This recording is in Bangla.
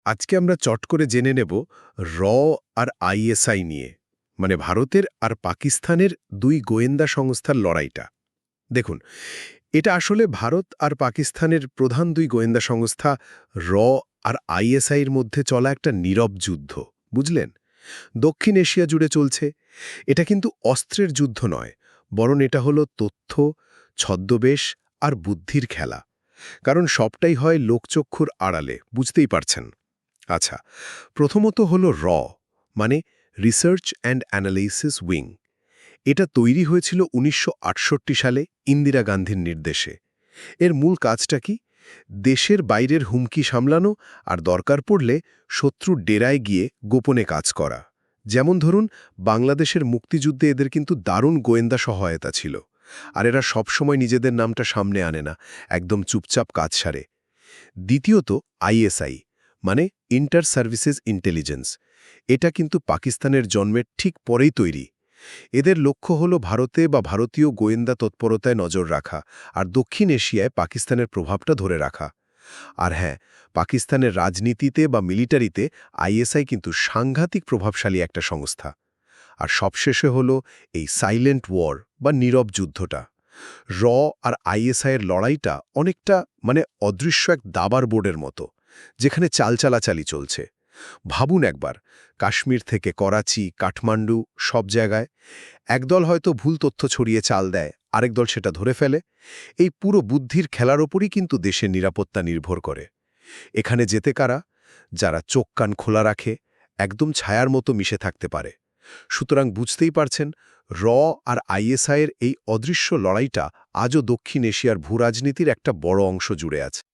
আজকে আমরা চট করে জেনে নেব র আর আইএসআই নিয়ে, মানে ভারতের আর পাকিস্তানের দুই গোয়েন্দা সংস্থার লড়াইটা। দেখুন, এটা আসলে ভারত আর পাকিস্তানের প্রধান দুই গোয়েন্দা সংস্থা র আর আইএসআইয়ের মধ্যে চলা একটা নীরব যুদ্ধ, বুঝলেন? দক্ষিণ এশিয়া জুড়ে চলছে। এটা কিন্তু অস্ত্রের যুদ্ধ নয়, বরং এটা হলো তথ্য, ছদ্মবেশ আর বুদ্ধির খেলা। কারণ সবটাই হয় লোকচক্ষুর আড়ালে, বুঝতেই পারছেন। আচ্ছা, প্রথমত হলো র, মানে রিসার্চ অ্যান্ড অ্যানালাইসিস উইং। এটা তৈরি হয়েছিল ১৯৬৮ সালে ইন্দিরা গান্ধীর নির্দেশে। এর মূল কাজটা কি? দেশের বাইরের হুমকি সামলানো আর দরকার পড়লে শত্রুর ডেরায় গিয়ে গোপনে কাজ করা। যেমন ধরুন, বাংলাদেশের মুক্তিযুদ্ধে এদের কিন্তু দারুণ গোয়েন্দা সহায়তা ছিল। আর এরা সবসময় নিজেদের নামটা সামনে আনে না, একদম চুপচাপ কাজ সারে। দ্বিতীয়ত আইএসআই, মানে ইন্টার সার্ভিসেস ইন্টেলিজেন্স। এটা কিন্তু পাকিস্তানের জন্মের ঠিক পরেই তৈরি। এদের লক্ষ্য হল ভারতে বা ভারতীয় গোয়েন্দা তৎপরতায় নজর রাখা আর দক্ষিণ এশিয়ায় পাকিস্তানের প্রভাবটা ধরে রাখা। আর হ্যাঁ, পাকিস্তানের রাজনীতিতে বা মিলিটারিতে আইএসআই কিন্তু সাংঘাতিক প্রভাবশালী একটা সংস্থা। আর সবশেষে হল এই সাইলেন্ট ওয়ার বা নীরব যুদ্ধটা। র আর আইএসআইয়ের লড়াইটা অনেকটা মানে অদৃশ্য এক দাবার বোর্ডের মতো, যেখানে চালচালাচালি চলছে। ভাবুন একবার, কাশ্মীর থেকে করাচি, কাঠমান্ডু, সব জায়গায় একদল হয়তো ভুল তথ্য ছড়িয়ে চাল দেয়, আরেক দল সেটা ধরে ফেলে। এই পুরো বুদ্ধির খেলার ওপরই কিন্তু দেশের নিরাপত্তা নির্ভর করে। এখানে যেতে কারা? যারা চোখ কান খোলা রাখে, একদম ছায়ার মতো মিশে থাকতে পারে। সুতরাং বুঝতেই পারছেন, র আর আইএসআইয়ের এই অদৃশ্য লড়াইটা আজও দক্ষিণ এশিয়ার ভূরাজনীতির একটা বড় অংশ জুড়ে আছে।